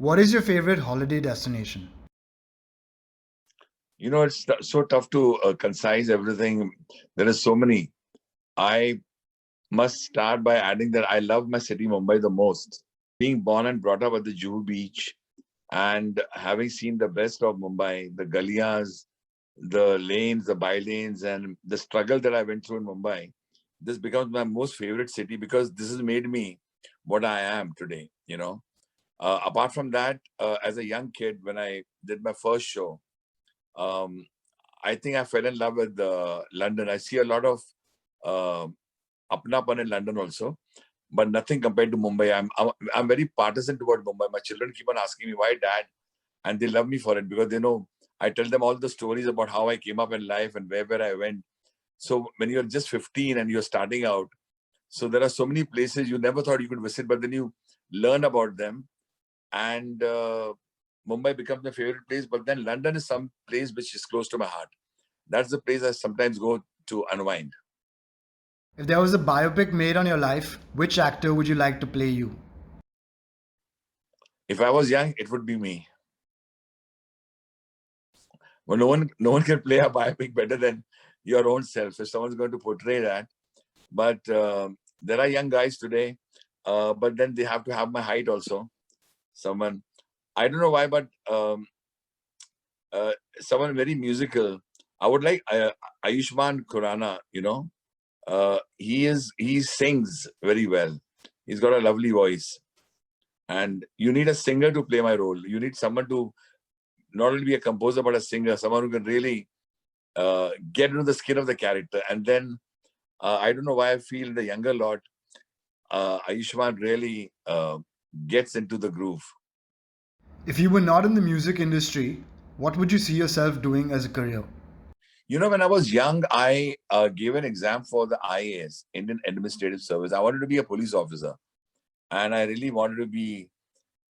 What is your favorite holiday destination? You know, it's so tough to concise everything. There are so many. I must start by adding that I love my city, Mumbai, the most. Being born and brought up at the Juhu Beach and having seen the best of Mumbai, the gullias, the lanes, the by lanes, and the struggle that I went through in Mumbai, this becomes my most favorite city because this has made me what I am today. Apart from that, as a young kid, when I did my first show, um, I think I fell in love with London. I see a lot of uh, apnapan in London also, but nothing compared to Mumbai. I'm very partisan toward Mumbai. My children keep on asking me why, Dad, and they love me for it because they know I tell them all the stories about how I came up in life and where I went. So when you're just 15 and you're starting out, so there are so many places you never thought you could visit, but then you learn about them, and Mumbai becomes my favorite place. But then London is some place which is close to my heart. That's the place I sometimes go to unwind. If there was a biopic made on your life, which actor would you like to play you? If I was young, it would be me. Well, no one can play a biopic better than your own self. So someone's going to portray that. But there are young guys today, but then they have to have my height also. Someone, I don't know why, but someone very musical. I would like Ayushmann Khurrana. He sings very well. He's got a lovely voice, and you need a singer to play my role. You need someone to not only be a composer but a singer, someone who can really get into the skin of the character. And then I don't know why I feel the younger lot, Ayushmann really gets into the groove. If you were not in the music industry, what would you see yourself doing as a career? When I was young, I gave an exam for the IAS, Indian Administrative Service. I wanted to be a police officer, and I really wanted to be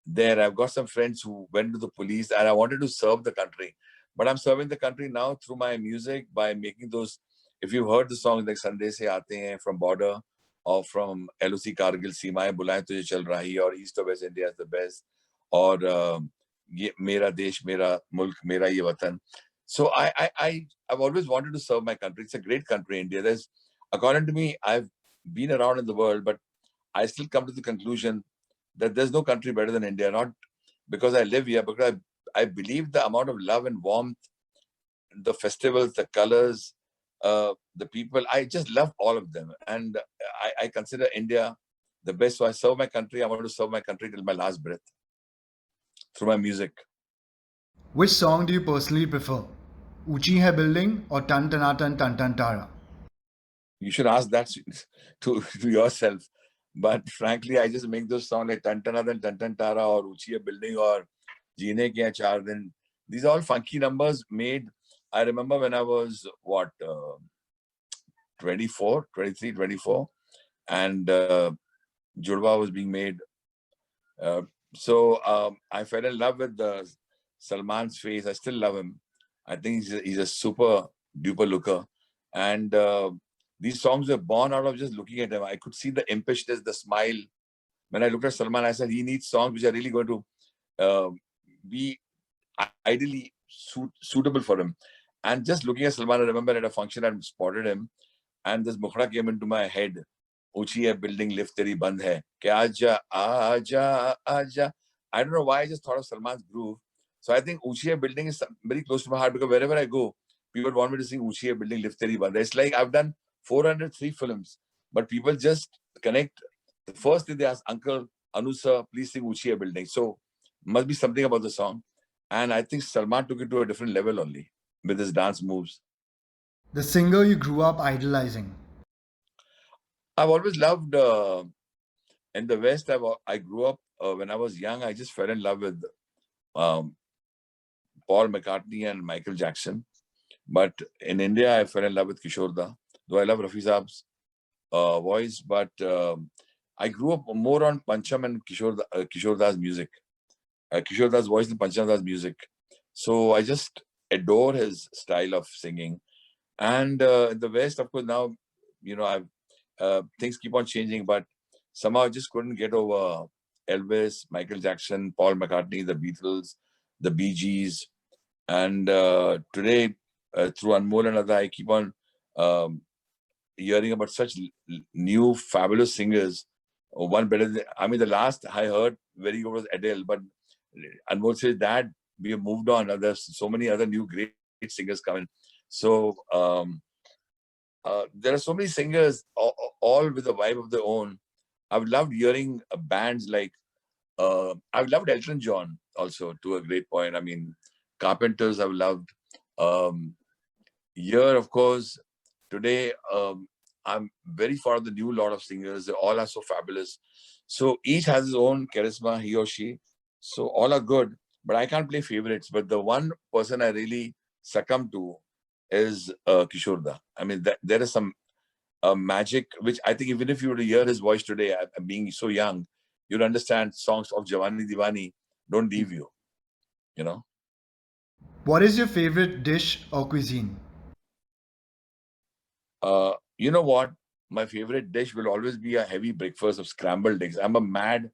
there. I've got some friends who went to the police, and I wanted to serve the country. But I'm serving the country now through my music by making those. If you've heard the songs like "Sande Se Aate Hain" from Border, or from LOC Kargil, "Seemaएं बुलाएं Tujhe Chal Rahi," or "East of West India is the best," or "Ye Mera Desh, Mera Mulk, Mera Ye Watan." So I've always wanted to serve my country. It's a great country, India. According to me, I've been around in the world, but I still come to the conclusion that there's no country better than India. Not because I live here, because I believe the amount of love and warmth, the festivals, the colors, the people. I just love all of them, and I consider India the best. So I serve my country. I want to serve my country till my last breath through my music. Which song do you personally prefer? Uchi Hai Building or Tan Tana Tan Tan Tan Tara? You should ask that to yourself. But frankly, I just make those songs like Tantana Then Tantan Tara or Uchi Building or Jeene Ke Char Din. These are all funky numbers made. I remember when I was, 24, 23, 24, and Judwa was being made. So I fell in love with Salman's face. I still love him. I think he's a super duper looker. And these songs were born out of just looking at him. I could see the impishness, the smile. When I looked at Salman, I said, he needs songs which are really going to uh, be ideally suitable for him. And just looking at Salman, I remember at a function, I spotted him, and this mukhra came into my head. ऊंची है building lift तेरी बंद है कि आजा आजा आजा. I don't know why I just thought of Salman's groove. So I think ऊंची है building is very close to my heart because wherever I go, people want me to sing ऊंची है building lift तेरी बंद है. It's like I've done 403 films, but people just connect. The first thing they ask, Uncle Anu sir, please sing ऊंची है building. So must be something about the song. And I think Salman took it to a different level only with his dance moves. The singer you grew up idolizing. I've always loved in the West. I grew up when I was young. I just fell in love with um, Paul McCartney and Michael Jackson. But in India, I fell in love with Kishore Da. Though I love Rafi Saab's voice, but I grew up more on Pancham and Kishore Da's music. Kishore Da's voice and Pancham Da's music. So I just adore his style of singing. And in the West, of course, now, I've things keep on changing, but somehow I just couldn't get over Elvis, Michael Jackson, Paul McCartney, the Beatles, the Bee Gees. And today, through Anmol and Ada, I keep on um, hearing about such new fabulous singers. One better than, I mean, the last I heard very good was Adele, but Anmol says that we have moved on. There's so many other new great singers coming. So there are so many singers, all with a vibe of their own. I've loved hearing bands like, I've loved Elton John also to a great point. I mean, Carpenters I've loved. Here, of course, today I'm very fond of the new lot of singers. They all are so fabulous. So each has his own charisma, he or she. So all are good, but I can't play favorites. But the one person I really succumb to is Kishore Da. I mean, there is some magic, which I think even if you were to hear his voice today, being so young, you'll understand songs of Jawani Diwani don't leave you, you know. What is your favorite dish or cuisine? You know what? My favorite dish will always be a heavy breakfast of scrambled eggs. I'm a mad,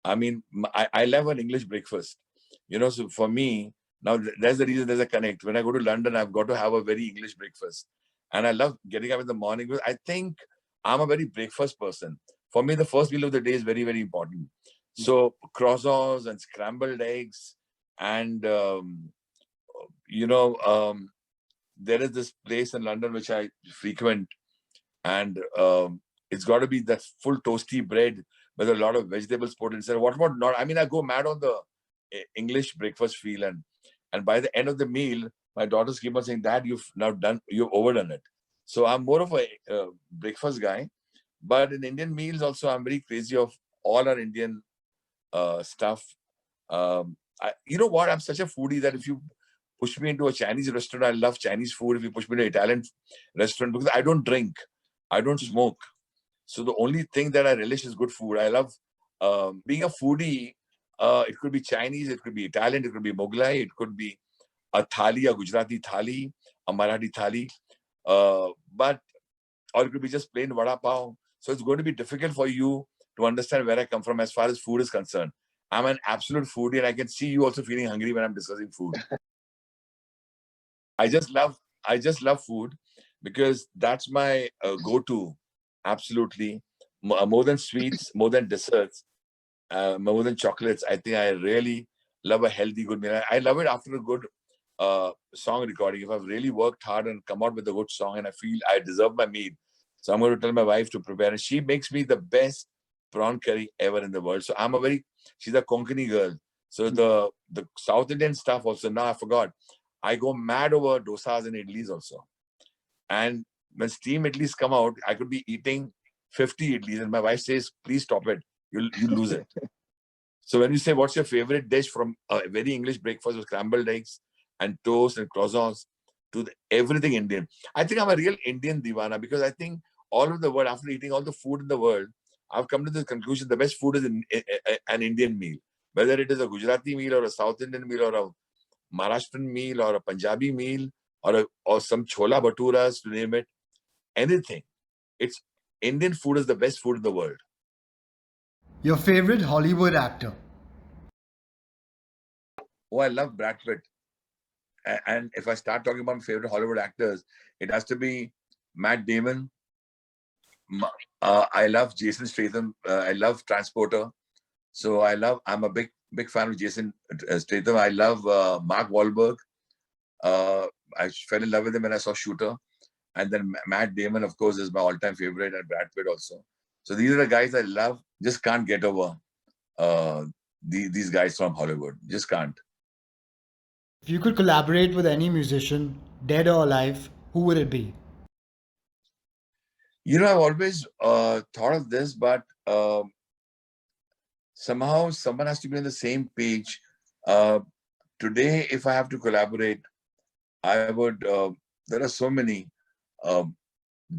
I mean, I love an English breakfast. You know, so for me, now that's the reason there's a connect. When I go to London, I've got to have a very English breakfast. And I love getting up in the morning because I think I'm a very breakfast person. For me, the first meal of the day is very, very important. So croissants and scrambled eggs and, you know, there is this place in London which I frequent, and it's got to be that full toasty bread with a lot of vegetables put inside. What about not? I mean, I go mad on the English breakfast feel, and by the end of the meal, my daughters keep on saying, "Dad, you've overdone it." So I'm more of a breakfast guy, but in Indian meals also, I'm very crazy of all our Indian stuff. You know what? I'm such a foodie that if you push me into a Chinese restaurant, I love Chinese food. If you push me to an Italian restaurant, because I don't drink, I don't smoke. So the only thing that I relish is good food. I love being a foodie. It could be Chinese, it could be Italian, it could be Mughlai, it could be a thali, a Gujarati thali, a Marathi thali, but or it could be just plain vada pav. So it's going to be difficult for you to understand where I come from as far as food is concerned. I'm an absolute foodie, and I can see you also feeling hungry when I'm discussing food. I just love food because that's my go-to. Absolutely, more than sweets, more than desserts, more than chocolates. I think I really love a healthy, good meal. I love it after a good song recording. If I've really worked hard and come out with a good song, and I feel I deserve my meal, so I'm going to tell my wife to prepare, and she makes me the best prawn curry ever in the world. So she's a Konkani girl. So the South Indian stuff also. Now I forgot. I go mad over dosas and idlis also. And when steam idlis come out, I could be eating 50 idlis, and my wife says, "Please stop it. You lose it." So when you say, "What's your favorite dish?" from a very English breakfast with scrambled eggs and toast and croissants to everything Indian, I think I'm a real Indian divana because I think all of the world, after eating all the food in the world, I've come to the conclusion the best food is an Indian meal. Whether it is a Gujarati meal or a South Indian meal or a Maharashtrian meal or a Punjabi meal or some chola bhaturas, to name it, anything. It's Indian food is the best food in the world. Your favorite Hollywood actor? Oh, I love Brad Pitt. And if I start talking about my favorite Hollywood actors, it has to be Matt Damon. I love Jason Statham. I love Transporter. So I'm a big fan of Jason Statham. I love Mark Wahlberg. I fell in love with him when I saw Shooter. And then Matt Damon, of course, is my all-time favorite, and Brad Pitt also. So these are the guys I love. Just can't get over these guys from Hollywood. Just can't. If you could collaborate with any musician, dead or alive, who would it be? You know, I've always thought of this, but somehow someone has to be on the same page. Today, if I have to collaborate, I would. There are so many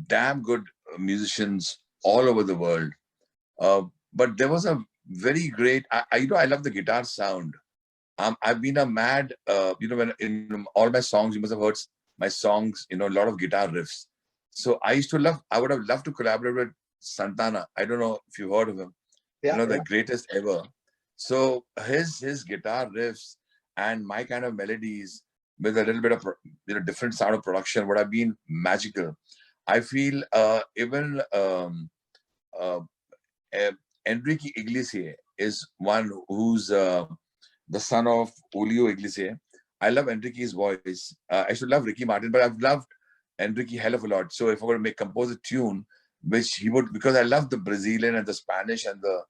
damn good musicians all over the world. But there was a very great. I love the guitar sound. I've been a mad. When in all my songs, you must have heard my songs. A lot of guitar riffs. So I would have loved to collaborate with Santana. I don't know if you've heard of him. the greatest ever. So his guitar riffs and my kind of melodies with a little bit of different sound of production would have been magical. I feel even uh, Enrique Iglesias is one who's the son of Julio Iglesias. I love Enrique's voice. I should love Ricky Martin, but I've loved Enrique hell of a lot. So if I were to compose a tune, which he would, because I love the Brazilian and the Spanish and the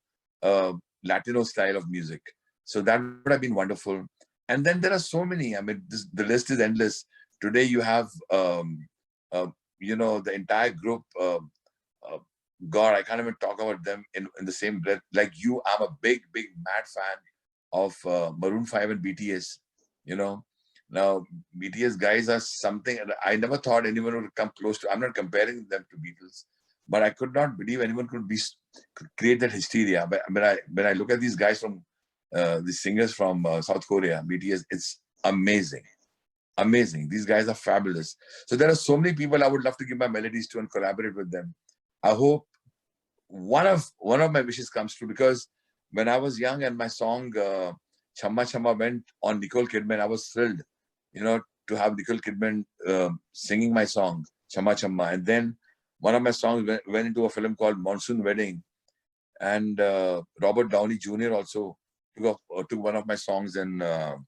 Latino style of music. So that would have been wonderful. And then there are so many. I mean, the list is endless. Today you have, the entire group. Uh, God, I can't even talk about them in the same breath. Like you, I'm a big, big, mad fan of Maroon 5 and BTS. Now BTS guys are something I never thought anyone would come close to. I'm not comparing them to Beatles, but I could not believe anyone could create that hysteria. But when I look at these guys from the singers from South Korea, BTS, it's amazing. Amazing. These guys are fabulous. So there are so many people I would love to give my melodies to and collaborate with them. I hope one of my wishes comes true, because when I was young and my song Chamma Chamma went on Nicole Kidman, I was thrilled, to have Nicole Kidman singing my song Chamma Chamma. And then one of my songs went into a film called Monsoon Wedding, and Robert Downey Jr. also took one of my songs in an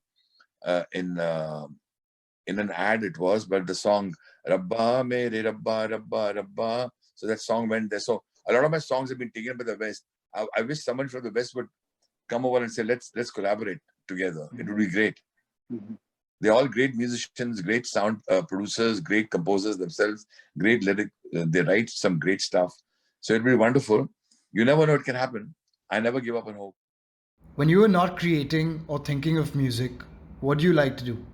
ad. It was, but the song Rabba Mere Rabba Rabba Rabba. So that song went there. So a lot of my songs have been taken by the West. I wish someone from the West would come over and say, let's collaborate together. It would be great. They're all great musicians, great sound producers, great composers themselves, great lyric. They write some great stuff. So it'd be wonderful. You never know what can happen. I never give up on hope. When you are not creating or thinking of music, what do you like to do?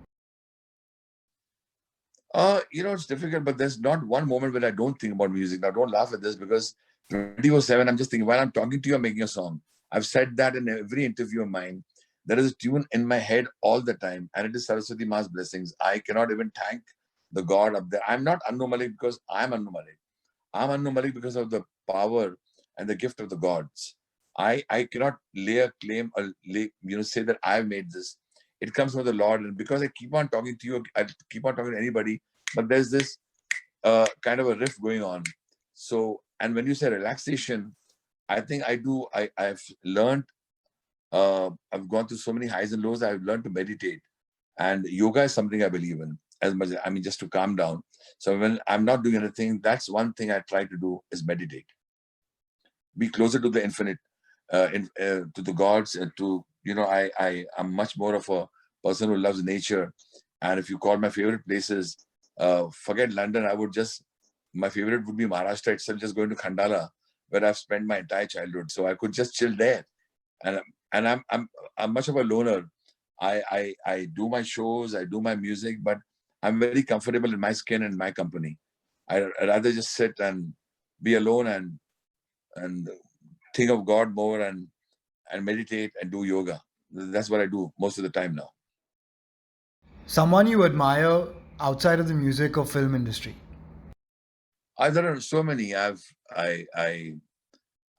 It's difficult, but there's not one moment when I don't think about music. Now, don't laugh at this, because 24/7, I'm just thinking, while I'm talking to you, I'm making a song. I've said that in every interview of mine. There is a tune in my head all the time, and it is Saraswati Ma's blessings. I cannot even thank the God up there. I'm not Annu Malik because I'm Annu Malik. I'm Annu Malik because of the power and the gift of the gods. I cannot lay a claim or say that I've made this. It comes from the Lord, and because I keep on talking to you, I keep on talking to anybody, but there's this kind of a riff going on. So, and when you say relaxation, I think I've learned, I've gone through so many highs and lows. I've learned to meditate, and yoga is something I believe in as much. Just to calm down. So when I'm not doing anything, that's one thing I try to do is meditate, be closer to the infinite, to the gods, and to, I'm much more of a person who loves nature. And if you call my favorite places, forget London, my favorite would be Maharashtra itself, just going to Khandala, where I've spent my entire childhood. So I could just chill there. And I'm much of a loner. I do my shows, I do my music, but I'm very comfortable in my skin and my company. I'd rather just sit and be alone and think of God more and meditate and do yoga. That's what I do most of the time now. Someone you admire outside of the music or film industry? There are so many. I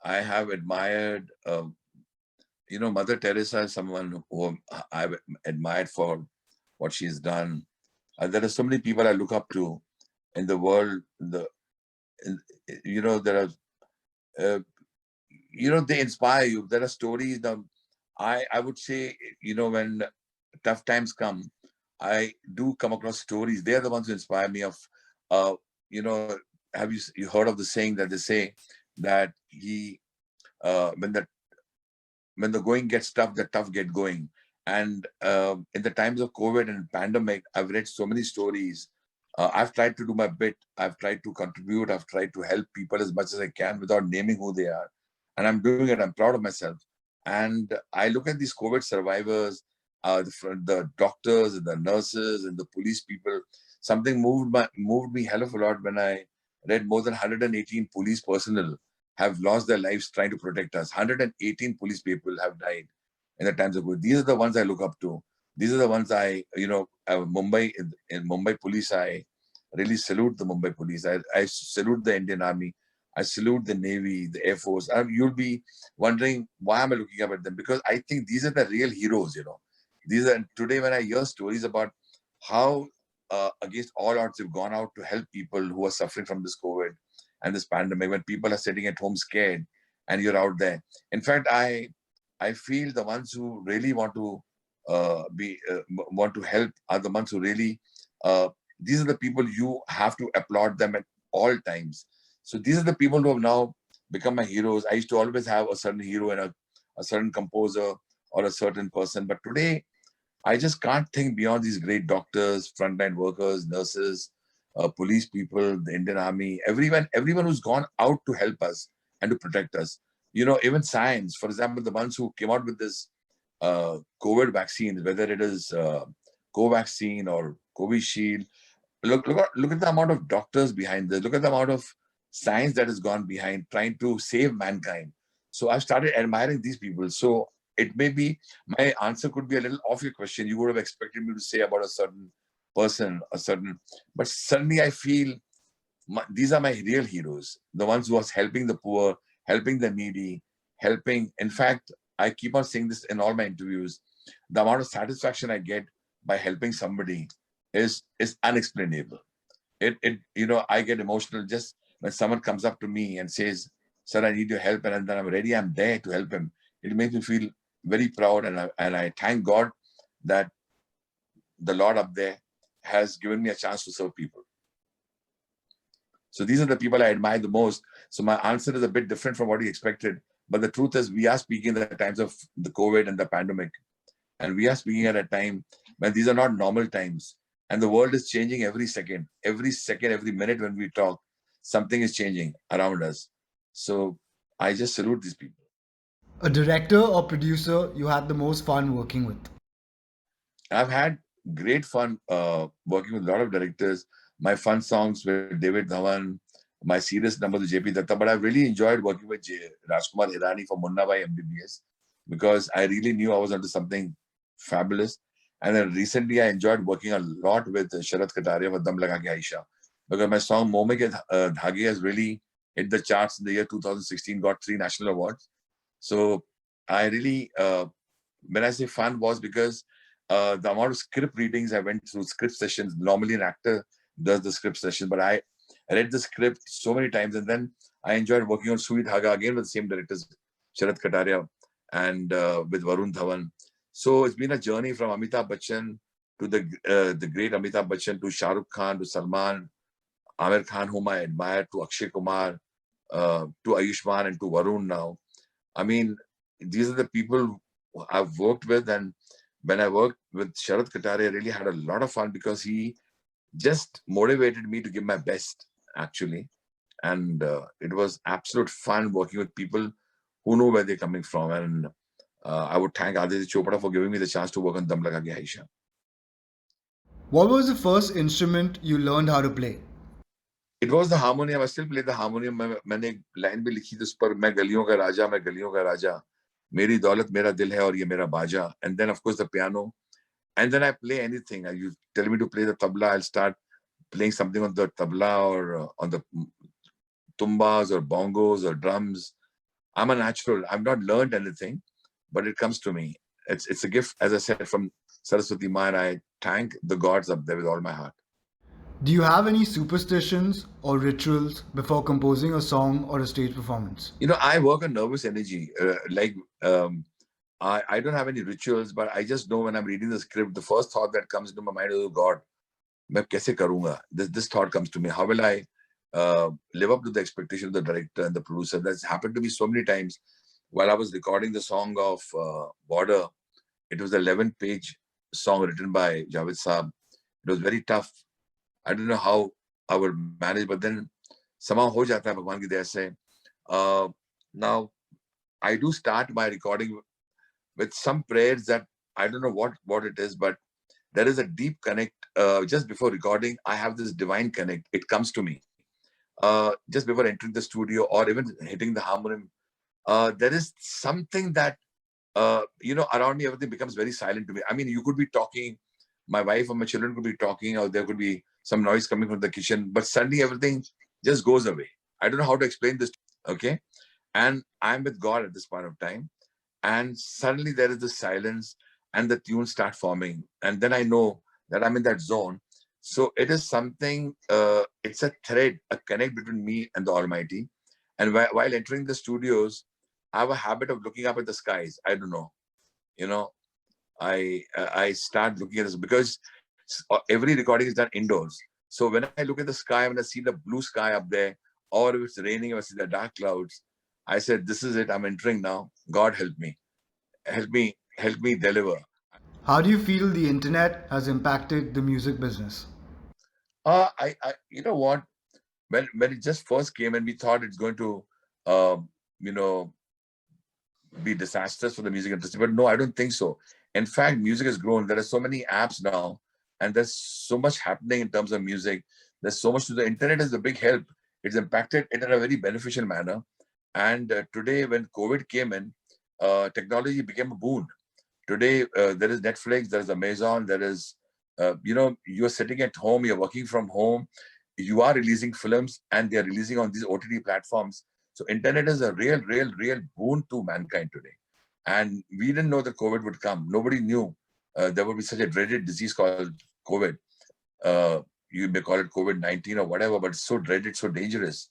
have admired. Mother Teresa is someone who I've admired for what she's done. There are so many people I look up to in the world. There are, they inspire you. There are stories. I would say, when tough times come, I do come across stories. They're the ones who inspire me. You know, have you heard of the saying that they say that when the going gets tough, the tough get going. And in the times of COVID and pandemic, I've read so many stories. I've tried to do my bit. I've tried to contribute. I've tried to help people as much as I can without naming who they are. And I'm doing it. I'm proud of myself. And I look at these COVID survivors, the doctors and the nurses and the police people. Something moved me hell of a lot when I read more than 118 police personnel have lost their lives trying to protect us. 118 police people have died in the times of COVID. These are the ones I look up to. These are the ones Mumbai, in Mumbai police, I really salute the Mumbai police. I salute the Indian Army. I salute the Navy, the Air Force. You'll be wondering why am I looking up at them? Because I think these are the real heroes, you know. These are today when I hear stories about how against all odds they've gone out to help people who are suffering from this COVID and this pandemic, when people are sitting at home scared and you're out there. In fact, I feel the ones who really want to want to help are the ones who really these are the people you have to applaud them at all times. So these are the people who have now become my heroes. I used to always have a certain hero and a certain composer or a certain person, but today I just can't think beyond these great doctors, frontline workers, nurses, police people, the Indian Army, everyone who's gone out to help us and to protect us. You know, even science, for example, the ones who came out with this COVID vaccines, whether it is Covaxin or Covishield. Look at the amount of doctors behind this. Look at the amount of science that has gone behind trying to save mankind. So I've started admiring these people. So it may be my answer could be a little off your question. You would have expected me to say about a certain person, but suddenly I feel these are my real heroes, the ones who was helping the poor, helping the needy, helping. In fact, I keep on saying this in all my interviews. The amount of satisfaction I get by helping somebody is unexplainable. It you know, I get emotional just when someone comes up to me and says, "Sir, I need your help," and then I'm ready. I'm there to help him. It makes me feel very proud, and I thank God that the Lord up there has given me a chance to serve people. So these are the people I admire the most. So my answer is a bit different from what you expected. But the truth is, we are speaking at the times of the COVID and the pandemic. And we are speaking at a time when these are not normal times. And the world is changing every second, every minute when we talk, something is changing around us. So I just salute these people. A director or producer you had the most fun working with? I've had great fun working with a lot of directors. My fun songs with David Dhawan, my serious number with JP Datta, but I've really enjoyed working with Rajkumar Hirani for Munna Bhai MBBS because I really knew I was onto something fabulous. And then recently I enjoyed working a lot with Sharat Kataria for Dam Laga Ke Aisha because my song Moh Mein Ke Dhage has really hit the charts in the year 2016, got 3 national awards. So I really, when I say fun was because the amount of script readings I went through, script sessions. Normally, an actor does the script session, but I read the script so many times, and then I enjoyed working on Sui Dhaga again with the same directors, Sharat Kataria and with Varun Dhawan. So it's been a journey from Amitabh Bachchan to the great Amitabh Bachchan to Shah Rukh Khan to Salman, Amir Khan, whom I admire, to Akshay Kumar, to Ayushmann, and to Varun now. I mean, these are the people I've worked with, and when I worked with Sharat Kataria, I really had a lot of fun because he just motivated me to give my best, actually. And it was absolute fun working with people who know where they're coming from. And I would thank Aditya Chopra for giving me the chance to work on Dam Laga Ke Aisha. What was the first instrument you learned how to play? It was the harmonium. I still play the harmonium. मैंने एक line भी लिखी थी उस पर, मैं गलियों का राजा, मेरी दौलत मेरा दिल है और ये मेरा बाजा. And then of course the piano. And then I play anything. You tell me to play the tabla, I'll start playing something on the tabla or on the tumbas or bongos or drums. I'm a natural. I've not learned anything, but it comes to me. It's a gift, as I said, from Saraswati Ma, and I thank the gods up there with all my heart. Do you have any superstitions or rituals before composing a song or a stage performance? You know, I work on nervous energy. I don't have any rituals, but I just know when I'm reading the script, the first thought that comes into my mind is, oh God, मैं कैसे करूँगा? This thought comes to me. How will I live up to the expectation of the director and the producer? That's happened to me so many times. While I was recording the song of Border, it was an 11-page song written by Javed Saab. It was very tough. I don't know how I would manage, but then somehow ho jata hai Bhagwan ki daya se. Now, I do start my recording with some prayers that I don't know what it is, but there is a deep connect. Just before recording, I have this divine connect. It comes to me. Just before entering the studio or even hitting the harmonium, there is something that, around me, everything becomes very silent to me. I mean, you could be talking, my wife or my children could be talking, or there could be some noise coming from the kitchen, but suddenly everything just goes away. I don't know how to explain this. Okay. And I'm with God at this point of time. And suddenly there is this silence and the tunes start forming. And then I know that I'm in that zone. So it is something, it's a thread, a connect between me and the Almighty. And while entering the studios, I have a habit of looking up at the skies. I don't know, you know, I start looking at this because every recording is done indoors. So when I look at the sky, when I see the blue sky up there, or if it's raining, or I see the dark clouds, I said, "This is it. I'm entering now. God help me deliver." How do you feel the internet has impacted the music business? You know what? When it just first came and we thought it's going to, you know, be disastrous for the music industry. But no, I don't think so. In fact, music has grown. There are so many apps now, and there's so much happening in terms of music. There's so much to the internet is a big help. It's impacted it in a very beneficial manner. And today, when COVID came in, technology became a boon. Today, there is Netflix, there is Amazon, there is, you're sitting at home, you're working from home, you are releasing films, and they're releasing on these OTT platforms. So internet is a real boon to mankind today. And we didn't know that COVID would come. Nobody knew there would be such a dreaded disease called COVID. You may call it COVID-19 or whatever, but it's so dreaded, so dangerous.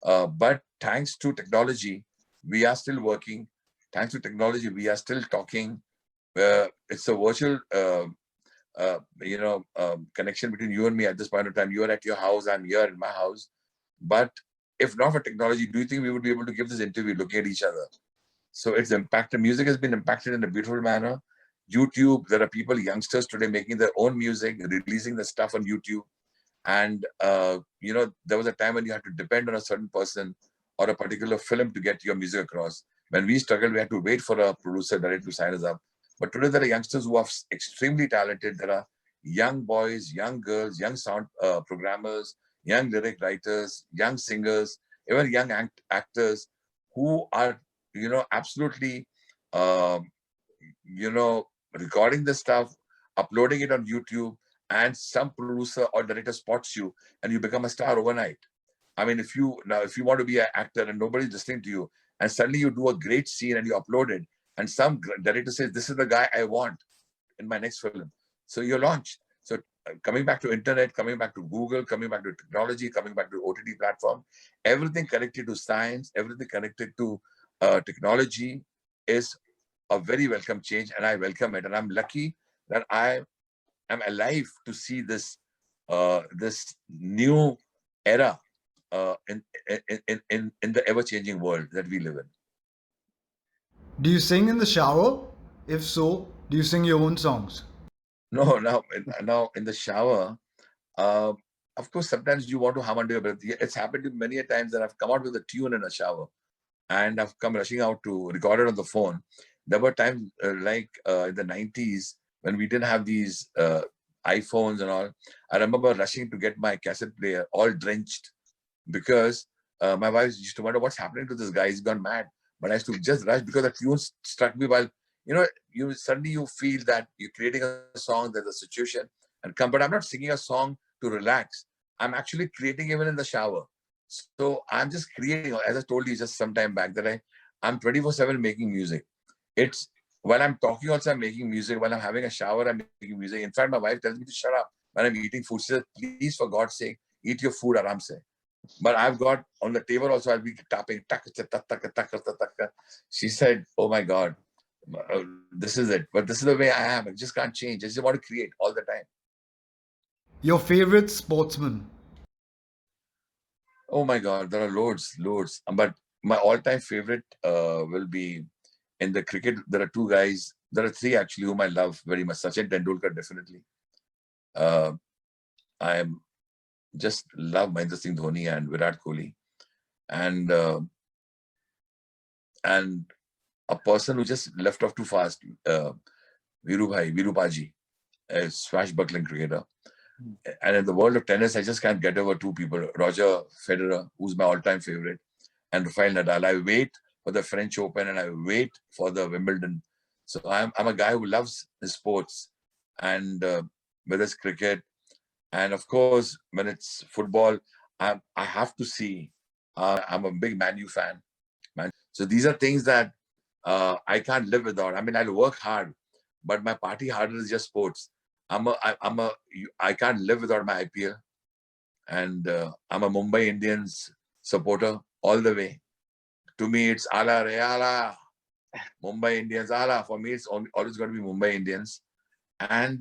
But thanks to technology, we are still working. Thanks to technology, we are still talking. It's a virtual, connection between you and me at this point of time. You are at your house, I'm here in my house. But if not for technology, do you think we would be able to give this interview looking at each other? So it's impacted. Music has been impacted in a beautiful manner. YouTube, there are people, youngsters today making their own music, releasing the stuff on YouTube. And, there was a time when you had to depend on a certain person or a particular film to get your music across. When we struggled, we had to wait for a producer director to sign us up. But today there are youngsters who are extremely talented. There are young boys, young girls, young sound programmers, young lyric writers, young singers, even young actors who are, absolutely, um, recording the stuff, uploading it on YouTube, and some producer or director spots you and you become a star overnight. I mean, if you want to be an actor and nobody's listening to you, and suddenly you do a great scene and you upload it, and some director says, "This is the guy I want in my next film," so you're launched. So coming back to internet, coming back to Google, coming back to technology, coming back to OTT platform, everything connected to science, everything connected to technology is a very welcome change, and I welcome it. And I'm lucky that I am alive to see this new era in the ever-changing world that we live in. Do you sing in the shower? If so, do you sing your own songs? No, now in the shower, uh, of course, sometimes you want to hum under your breath. It's happened to me many a times that I've come out with a tune in a shower, and I've come rushing out to record it on the phone. There were times in the 90s when we didn't have these iPhones and all. I remember rushing to get my cassette player all drenched because my wife used to wonder what's happening to this guy. He's gone mad. But I used to just rush because the tune struck me while, you suddenly you feel that you're creating a song, there's a situation and come. But I'm not singing a song to relax. I'm actually creating even in the shower. So I'm just creating, as I told you just some time back, that I'm 24/7 making music. It's while I'm talking also I'm making music. While I'm having a shower, I'm making music. In fact, my wife tells me to shut up when I'm eating food. She says, "Please, for God's sake, eat your food aram se." But I've got on the table also, I'll be tapping. She said, "Oh my God, this is it." But this is the way I am. I just can't change. I just want to create all the time. Your favorite sportsman? Oh my God, there are loads. But my all-time favorite will be in the cricket. There are two guys. There are three actually whom I love very much. Sachin Tendulkar, definitely. Uh, I am just love Mahendra Singh Dhoni and Virat Kohli, and a person who just left off too fast, Virupaji, a swashbuckling cricketer. And in the world of tennis, I just can't get over two people: Roger Federer, who's my all-time favorite, and Rafael Nadal. I wait for the French Open and I wait for the Wimbledon. So I'm a guy who loves the sports, and whether it's cricket, and of course when it's football, I have to see I'm a big Man U fan. So these are things that I can't live without. I mean, I'll work hard, but my party harder is just sports. I can't live without my IPL, and I'm a Mumbai Indians supporter all the way. To me, it's Ala Reala, Mumbai Indians Ala. For me, it's always going to be Mumbai Indians. And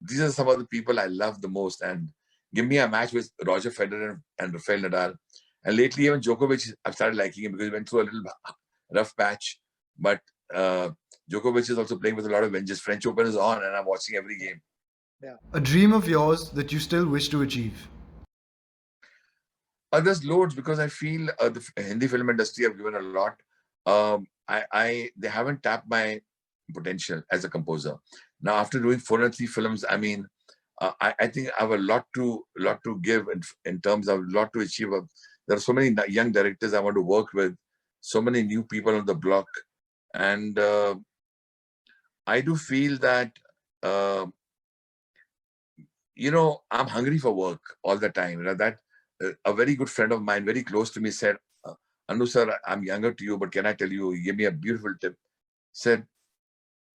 these are some of the people I love the most. And give me a match with Roger Federer and Rafael Nadal. And lately, even Djokovic, I've started liking him because he went through a little rough patch. But Djokovic is also playing with a lot of vengeance. French Open is on, and I'm watching every game. A dream of yours that you still wish to achieve. There's loads because I feel the Hindi film industry have given a lot. They haven't tapped my potential as a composer. Now, after doing 403 films, I mean, I think I have a lot to give in terms of a lot to achieve. There are so many young directors I want to work with, so many new people on the block, and I do feel that I'm hungry for work all the time. That a very good friend of mine, very close to me, said, "Anu sir, I'm younger to you, but can I tell you?" He gave me a beautiful tip. Said,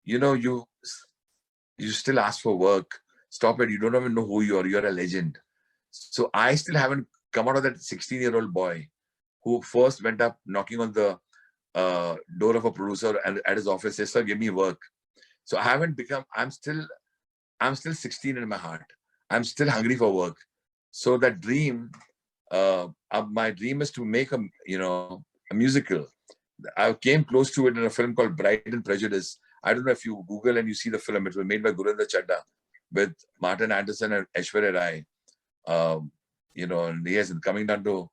you still ask for work. Stop it. You don't even know who you are. You're a legend. So I still haven't come out of that 16-year-old boy who first went up knocking on the door of a producer and at his office says, "Sir, give me work." So I haven't become. I'm still 16 in my heart. I'm still hungry for work. So that dream, my dream is to make a musical. I came close to it in a film called Bride and Prejudice. I don't know if you Google and you see the film. It was made by Gurinder Chadha with Martin Anderson and Aishwarya Rai. And yes, coming down to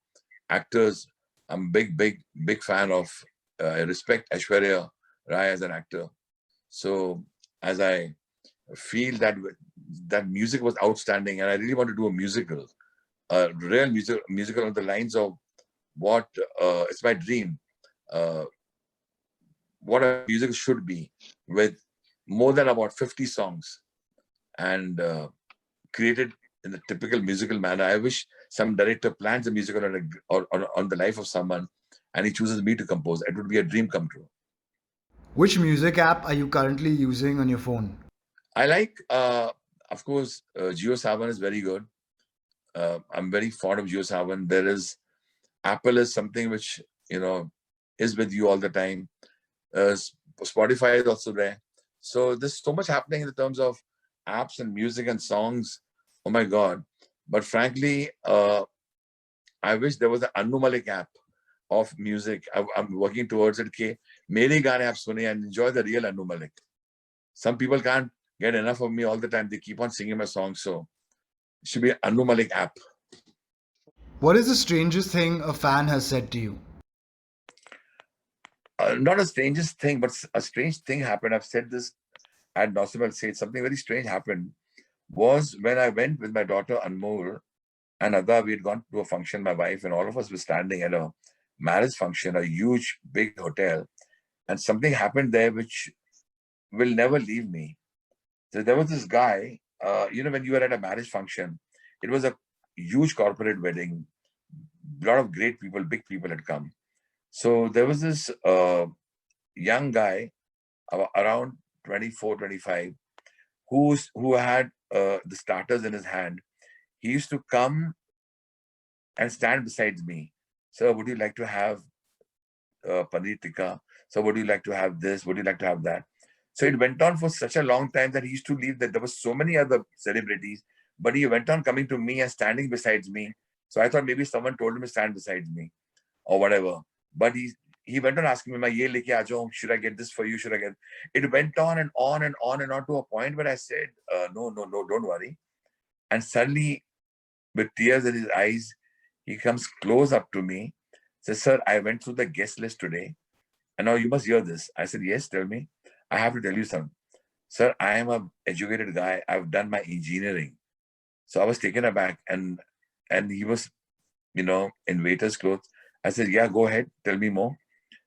actors, I'm big fan of. I respect Aishwarya Rai as an actor. So as I feel that music was outstanding, and I really want to do a musical, a real musical on the lines of what it's my dream. What a music should be, with more than about 50 songs and created in a typical musical manner. I wish some director plans a musical on the life of someone and he chooses me to compose. It would be a dream come true. Which music app are you currently using on your phone? I like, of course, JioSaavn is very good. I'm very fond of JioSaavn. There is Apple is something which, is with you all the time. Spotify is also there. So there's so much happening in terms of apps and music and songs. Oh my God. But frankly, I wish there was an Anu Malik app of music. I'm working towards it. Mere gaane aap sune and enjoy the real Anu Malik. Some people can't get enough of me all the time. They keep on singing my songs. So it should be an Anu Malik app. What is the strangest thing a fan has said to you? Not a strangest thing, but a strange thing happened. I've said this at Nasim. I'll say it. Something very strange happened was when I went with my daughter Anmol and Ada. We had gone to a function, my wife and all of us were standing at a marriage function, a huge, big hotel. And something happened there which will never leave me. So there was this guy, when you were at a marriage function, it was a huge corporate wedding. A lot of great people, big people had come. So there was this young guy around 24, 25, who had the starters in his hand. He used to come and stand beside me. "Sir, would you like to have paneer tikka? So would you like to have this? Would you like to have that?" So it went on for such a long time that he used to leave. That there were so many other celebrities, but he went on coming to me and standing beside me. So I thought maybe someone told him to stand beside me or whatever. But he went on asking me, "Ma ye leke aa jaun, should I get this for you? Should I get?" It went on and on and on and on to a point where I said, "No, don't worry." And suddenly, with tears in his eyes, he comes close up to me, says, "Sir, I went through the guest list today, and now you must hear this." I said, "Yes, tell me." "I have to tell you something. Sir, I am an educated guy. I've done my engineering." So I was taken aback, and he was, in waiter's clothes. I said, "Yeah, go ahead. Tell me more."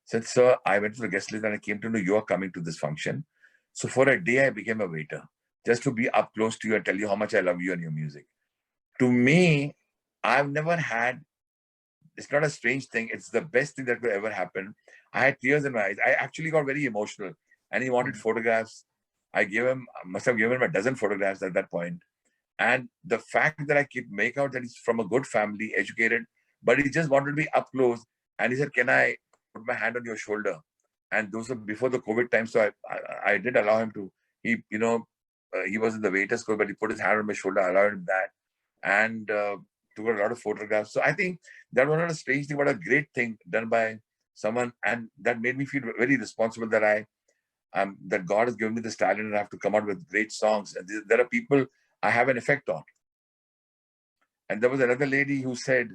Said, "Sir, I went to the guest list and I came to know you are coming to this function. So for a day, I became a waiter just to be up close to you and tell you how much I love you and your music." To me, I've never had it's not a strange thing. It's the best thing that could ever happen. I had tears in my eyes. I actually got very emotional, and he wanted photographs. Must have given him a dozen photographs at that point. And the fact that I keep make out that he's from a good family, educated, but he just wanted to be up close. And he said, "Can I put my hand on your shoulder?" And those were before the COVID time, so I did allow him to. He was in the waiters court, but he put his hand on my shoulder. I allowed him that, and took a lot of photographs. So I think that was not a strange thing, but a great thing done by someone, and that made me feel very responsible that God has given me this talent and I have to come out with great songs. And there are people I have an effect on. And there was another lady who said,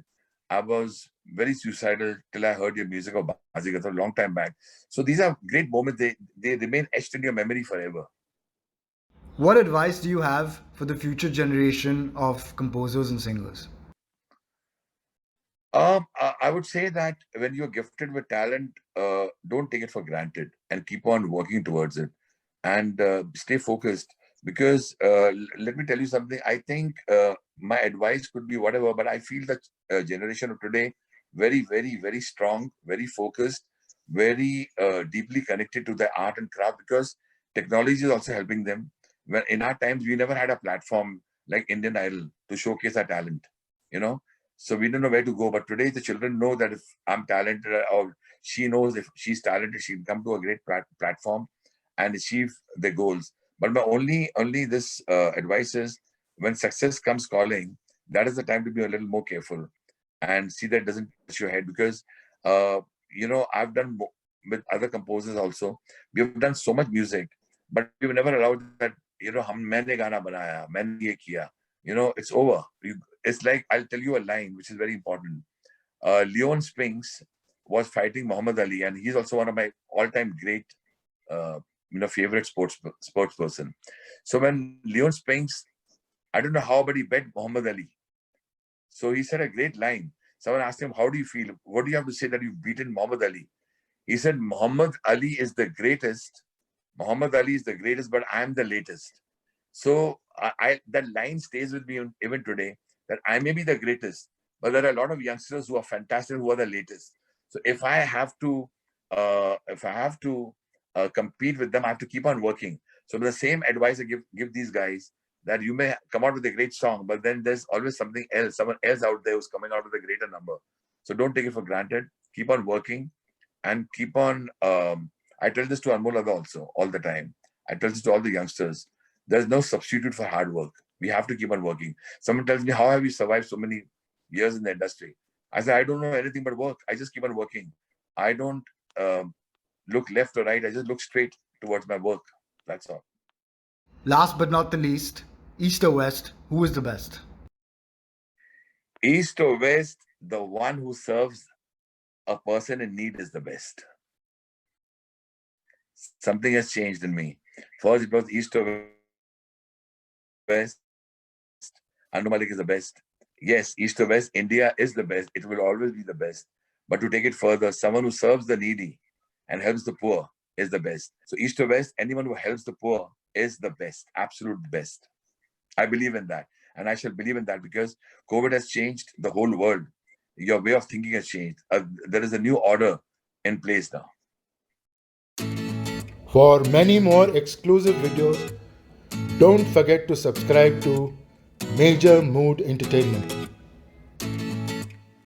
"I was very suicidal till I heard your music of Bazigar," a long time back. So these are great moments. They remain etched in your memory forever. What advice do you have for the future generation of composers and singers? I would say that when you're gifted with talent, don't take it for granted and keep on working towards it, and stay focused. Because let me tell you something. I think my advice could be whatever, but I feel that generation of today very, very, very strong, very focused, very deeply connected to their art and craft, because technology is also helping them. When in our times we never had a platform like Indian Idol to showcase our talent, you know. So we don't know where to go. But today the children know that if I'm talented, or she knows if she's talented, she can come to a great platform and achieve their goals. But my only this advice is, when success comes calling, that is the time to be a little more careful and see that it doesn't touch your head. Because I've done with other composers also. We have done so much music, but we've never allowed that. मैंने गाना बनाया, मैंने ये किया. It's over. It's like, I'll tell you a line which is very important. Leon Spinks was fighting Muhammad Ali, and he's also one of my all-time great, favorite sports person. So when Leon Spinks, I don't know how, but he bet Muhammad Ali. So he said a great line. Someone asked him, "How do you feel? What do you have to say that you've beaten Muhammad Ali?" He said, "Muhammad Ali is the greatest. Muhammad Ali is the greatest, but I'm the latest." So that line stays with me even today, that I may be the greatest, but there are a lot of youngsters who are fantastic, who are the latest. So if I have to compete with them, I have to keep on working. So the same advice I give these guys, that you may come out with a great song, but then there's always someone else out there who's coming out with a greater number. So don't take it for granted. Keep on working and keep on. I tell this to Anmol also all the time. I tell this to all the youngsters. There's no substitute for hard work. We have to keep on working. Someone tells me, "How have you survived so many years in the industry?" I say, "I don't know anything but work. I just keep on working. I don't look left or right. I just look straight towards my work. That's all." Last but not the least, East or West, who is the best? East or West, the one who serves a person in need is the best. Something has changed in me. First, it was East or West. Anu Malik is the best. Yes, East or West, India is the best. It will always be the best. But to take it further, someone who serves the needy and helps the poor is the best. So East or West, anyone who helps the poor is the best, absolute best. I believe in that. And I shall believe in that, because COVID has changed the whole world. Your way of thinking has changed. There is a new order in place now. For many more exclusive videos, don't forget to subscribe to Major Mood Entertainment.